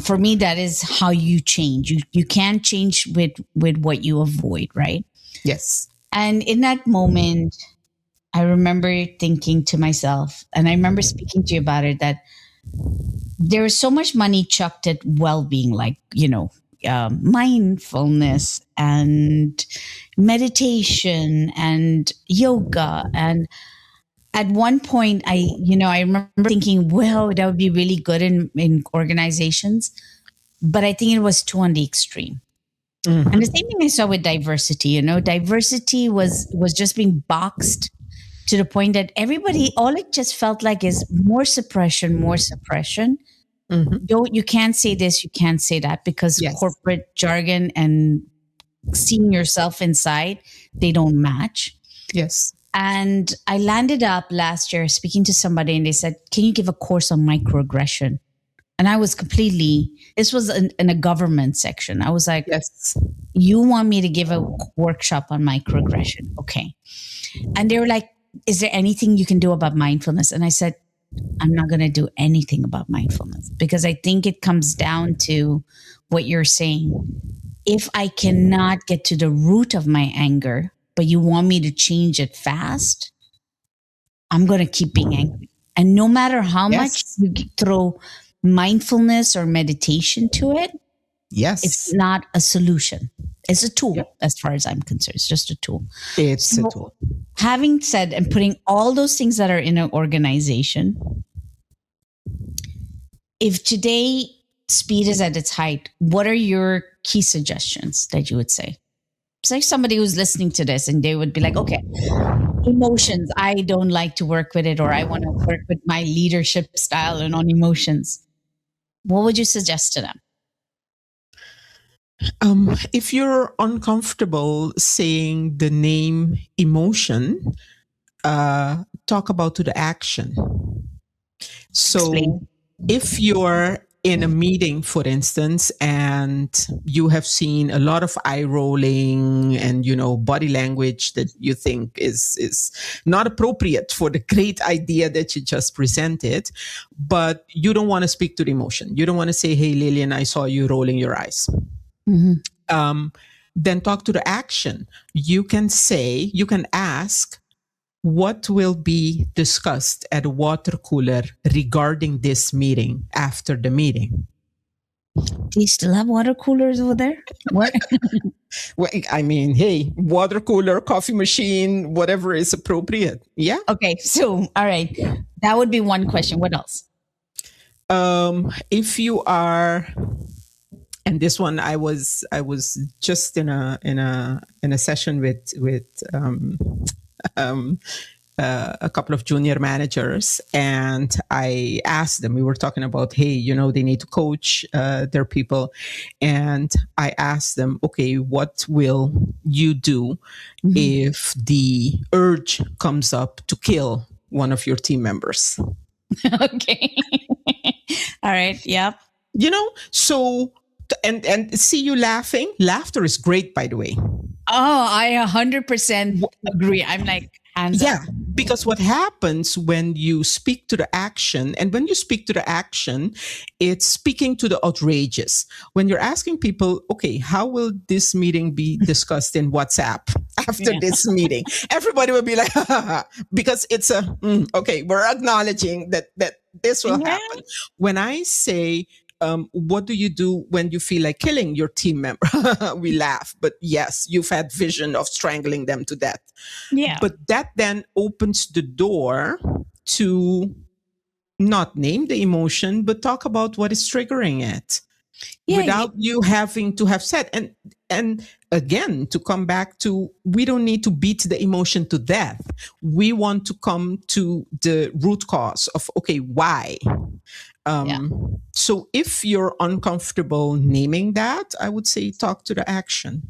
For me, that is how you change. You can't change with what you avoid, right? Yes. And in that moment, I remember thinking to myself, and I remember speaking to you about it, that there is so much money chucked at well-being, like mindfulness and meditation and yoga. And at one point, I remember thinking, well, that would be really good in organizations, but I think it was too on the extreme. And the Mhm. same thing I saw with diversity. Diversity was just being boxed to the point that everybody, all it just felt like is more suppression, more suppression. Hmm. You can't say this, you can't say that, because Yes. corporate jargon and seeing yourself inside, they don't match. Yes. And I landed up last year speaking to somebody, and they said, "Can you give a course on microaggression?" And I was completely, this was in a government section. I was like, Yes. "You want me to give a workshop on microaggression?" Okay. And they were like, "Is there anything you can do about mindfulness?" And I said, "I'm not going to do anything about mindfulness, because I think it comes down to what you're saying. If I cannot get to the root of my anger, but you want me to change it fast, I'm going to keep being angry. And no matter how much Yes. you throw mindfulness or meditation to it, it's Yes. not a solution. It's a Yep. tool, as far as I'm concerned. It's just a tool." It's a So, tool. having said and putting all those things that are in an organization, if today speed is at its height, what are your key suggestions that you would say? It's like somebody who's listening to this and they would be like, "Okay, emotions, I don't like to work with it, or I want to work with my leadership style and on emotions." What would you suggest to them? If you're uncomfortable saying the name emotion, talk about to the action. So Explain. if you're in a meeting, for instance, and you have seen a lot of eye rolling and body language that you think is not appropriate for the great idea that you just presented, but you don't want to speak to the emotion. You don't want to say, "Hey, Lillian, I saw you rolling your eyes." Mhm. Um, then talk to the action. You can ask, what will be discussed at a water cooler regarding this meeting after the meeting? Do you still have water coolers over there? What? Well, I mean, hey, water cooler, coffee machine, whatever is appropriate. Yeah. Okay, so all right, that would be one question. What else? If you are, and this one, I was just in a session with um, a couple of junior managers, and I asked them. We were talking about, hey, they need to coach their people, and I asked them, okay, what will you do Mhm. if the urge comes up to kill one of your team members? Okay. All right. Yep. So and see you laughing. Laughter is great, by the way. Oh, I 100% agree. I'm like, hands up. Yeah, because what happens when you speak to the action, and when you speak to the action, it's speaking to the outrageous. When you're asking people, okay, how will this meeting be discussed in WhatsApp after Yeah. this meeting? Everybody will be like, because it's okay, we're acknowledging that this will Yeah. happen. When I say, what do you do when you feel like killing your team member? We laugh, but yes, you've had vision of strangling them to death. Yeah. But that then opens the door to not name the emotion, but talk about what is triggering it Yeah. without you having to have said. And again, to come back to, we don't need to beat the emotion to death. We want to come to the root cause of, okay, why? Yeah. So if you're uncomfortable naming that, I would say talk to the action.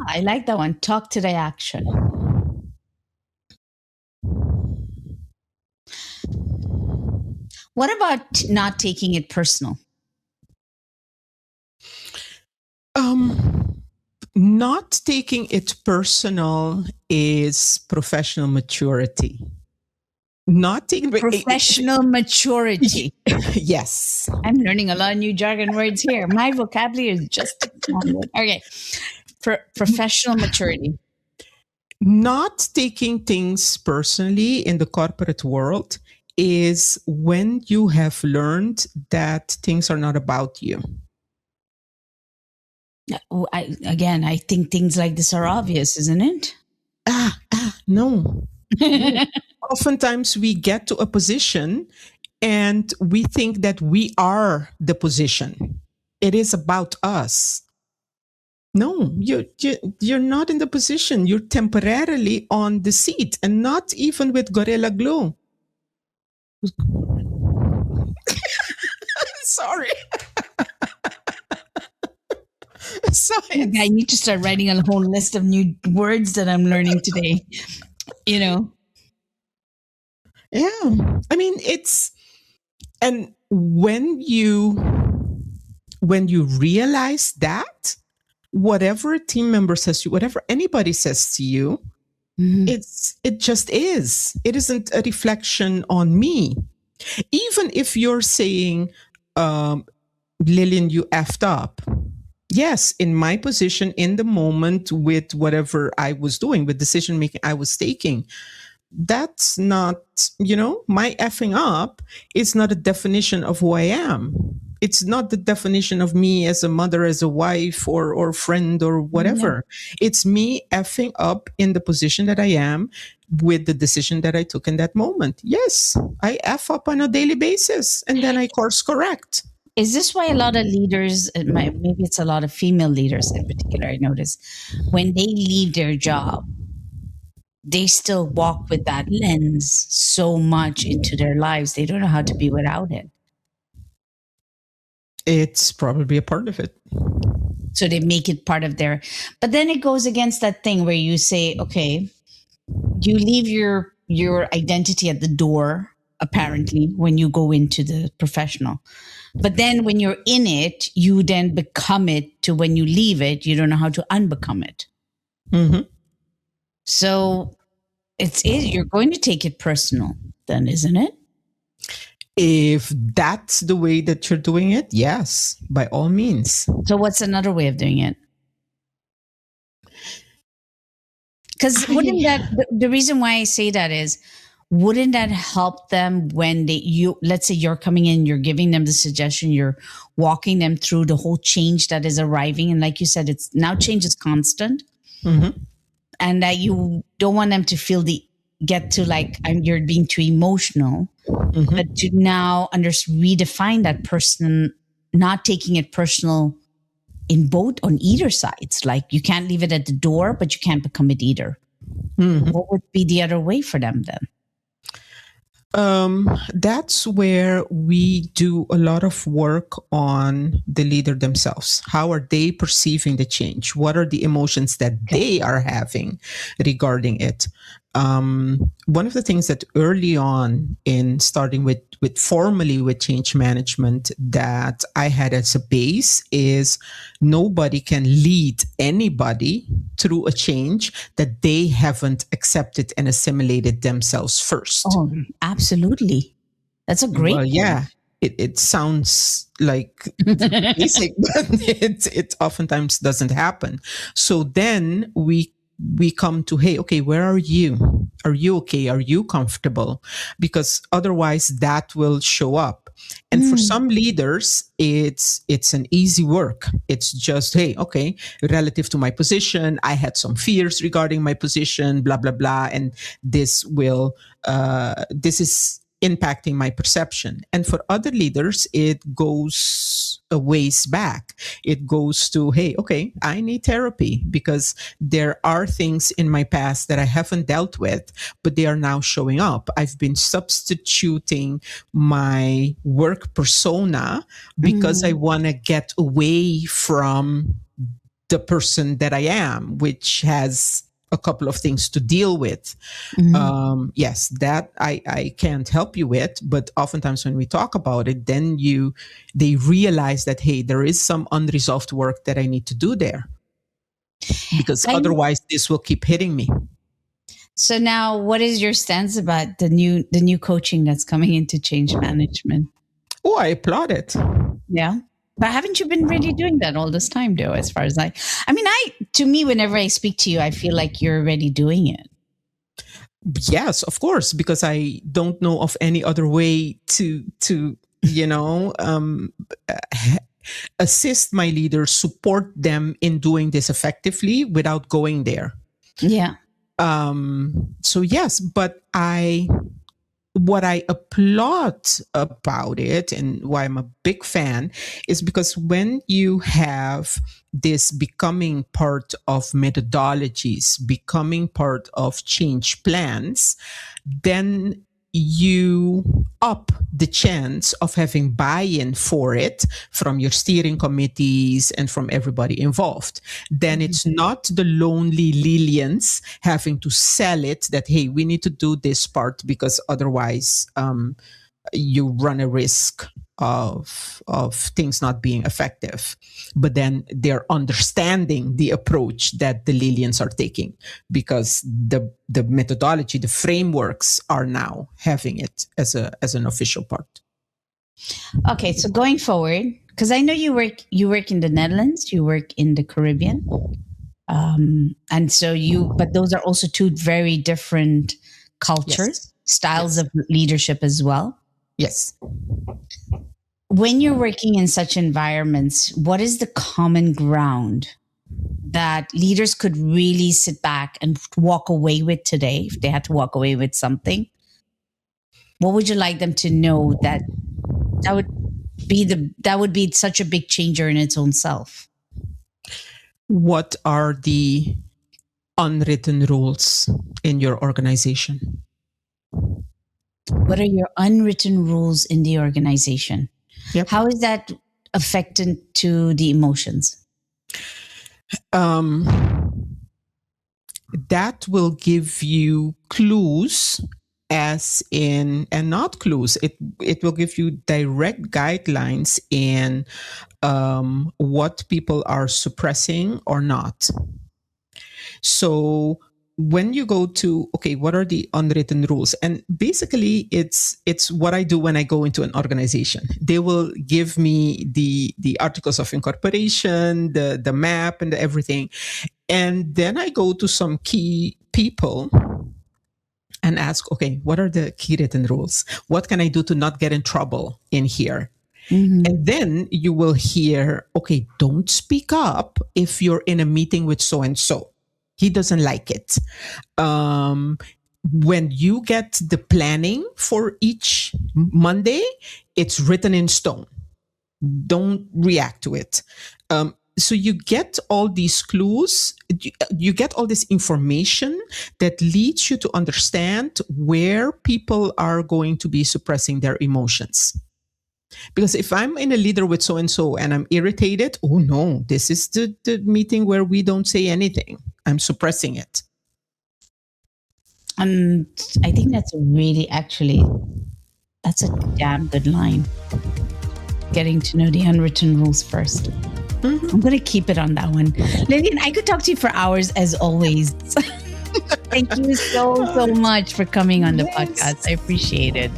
I like that one. Talk to the action. What about not taking it personal? Um, Not taking it personal is professional maturity. Not taking Professional maturity. yes. I'm learning a lot of new jargon words here. My vocabulary is just expanded. Okay. Professional maturity. Not taking things personally in the corporate world is when you have learned that things are not about you. I think things like this are obvious, isn't it? No. No. Oftentimes we get to a position and we think that we are the position. It is about us. No, you're not in the position. You're temporarily on the seat, and not even with Gorilla Glue. Sorry. So Like, I need to start writing a whole list of new words that I'm learning today. You know, yeah. I mean, and when you realize that, whatever a team member says to you, whatever anybody says to you, Mhm. it just is. It isn't a reflection on me. Even if you're saying, Lillian, you effed up. Yes, in my position in the moment with whatever I was doing, with decision making I was taking, that's not, my effing up is not a definition of who I am. It's not the definition of me as a mother, as a wife, or friend, or Yeah. whatever. It's me effing up in the position that I am with the decision that I took in that moment. Yes, I F up on a daily basis, and then I course correct. Is this why a lot of leaders, maybe it's a lot of female leaders in particular, I notice, when they leave their job, they still walk with that lens so much into their lives, they don't know how to be without it. It's probably a part of it. So they make it part of their, but then it goes against that thing where you say, okay, you leave your identity at the door, apparently, when you go into the professional. But then when you're in it, you then become it. To when you leave it, you don't know how to unbecome it. Mm-hmm. So you're going to take it personal then, isn't it? If that's the way that you're doing it, yes, by all means. So what's another way of doing it? Because wouldn't that, the reason why I say that is, wouldn't that help them when let's say you're coming in, you're giving them the suggestion, you're walking them through the whole change that is arriving, and like you said, it's now change is constant, Mm-hmm. and that you don't want them to get to like, you're being too emotional, Mm-hmm. but to now redefine that person, not taking it personal on either sides. Like, you can't leave it at the door, but you can't become it either. Mm-hmm. What would be the other way for them then? That's where we do a lot of work on the leader themselves. How are they perceiving the change? What are the emotions that they are having regarding it? One of the things that early on in starting with formally with change management that I had as a base is, nobody can lead anybody through a change that they haven't accepted and assimilated themselves first. Oh, absolutely. That's a great Well, point. yeah, it sounds like basic, but it oftentimes doesn't happen. So then we come to, hey, okay, where are you? Are you okay? Are you comfortable? Because otherwise that will show up. And for some leaders, it's an easy work. It's just, hey, okay, relative to my position, I had some fears regarding my position, blah blah blah, and this is impacting my perception. And for other leaders, it goes a ways back. It goes to, hey, okay, I need therapy because there are things in my past that I haven't dealt with, but they are now showing up. I've been substituting my work persona because I want to get away from the person that I am, which has a couple of things to deal with. Yes, that I can't help you with, but oftentimes when we talk about it, then they realize that, hey, there is some unresolved work that I need to do there, because otherwise this will keep hitting me. So now, what is your stance about the new coaching that's coming into change management? Oh, I applaud it. Yeah. But haven't you been really doing that all this time, though? As far as to me, whenever I speak to you, I feel like you're already doing it. Yes, of course, because I don't know of any other way to assist my leaders, support them in doing this effectively without going there. Yeah. So yes, but what I applaud about it and why I'm a big fan is because when you have this becoming part of methodologies, becoming part of change plans, then you up the chance of having buy-in for it from your steering committees and from everybody involved. Then it's not the lonely Lillians having to sell it that, hey, we need to do this part because otherwise you run a risk of things not being effective. But then they're understanding the approach that the Lillians are taking because the methodology, the frameworks are now having it as an official part. Okay, so going forward, because I know you work in the Netherlands, you work in the Caribbean, and so but those are also two very different cultures, styles of leadership as well. Yes. When you're working in such environments, what is the common ground that leaders could really sit back and walk away with today, if they had to walk away with something? What would you like them to know that would be such a big changer in its own self? What are the unwritten rules in your organization? What are your unwritten rules in the organization? Yep. How is that affected to the emotions? That will give you clues, as in, and not clues. It will give you direct guidelines in what people are suppressing or not. So when you go to, okay, what are the unwritten rules? And basically it's what I do when I go into an organization. They will give me the articles of incorporation, the map and everything. And then I go to some key people and ask, okay, what are the key written rules? What can I do to not get in trouble in here? Mm-hmm. And then you will hear, okay, don't speak up if you're in a meeting with so-and-so. He doesn't like it. When you get the planning for each Monday, it's written in stone. Don't react to it. So you get all these clues, you get all this information that leads you to understand where people are going to be suppressing their emotions. Because if I'm in a leader with so-and-so and I'm irritated, oh no, this is the meeting where we don't say anything. I'm suppressing it. And I think that's a damn good line. Getting to know the unwritten rules first. Mm-hmm. I'm going to keep it on that one. Lillian, I could talk to you for hours as always. Thank you so much for coming on the podcast. I appreciate it.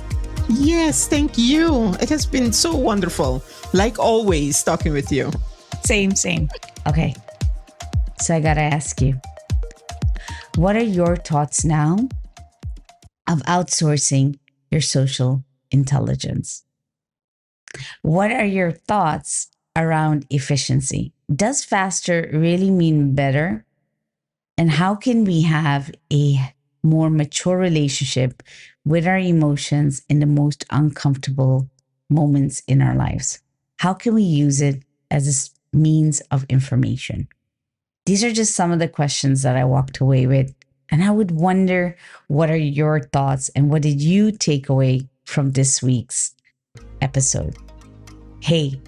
Yes, thank you. It has been so wonderful. Like always, talking with you. Same. Okay. So I got to ask you, what are your thoughts now of outsourcing your social intelligence? What are your thoughts around efficiency? Does faster really mean better? And how can we have a more mature relationship with our emotions in the most uncomfortable moments in our lives? How can we use it as a means of information? These are just some of the questions that I walked away with. And I would wonder, what are your thoughts and what did you take away from this week's episode? Hey,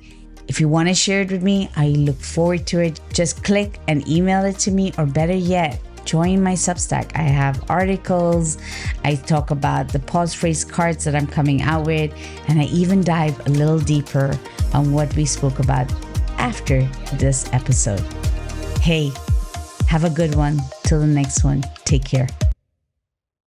if you want to share it with me, I look forward to it. Just click and email it to me, or better yet, join my Substack. I have articles. I talk about the pause phrase cards that I'm coming out with, and I even dive a little deeper on what we spoke about after this episode. Hey, have a good one. Till the next one. Take care.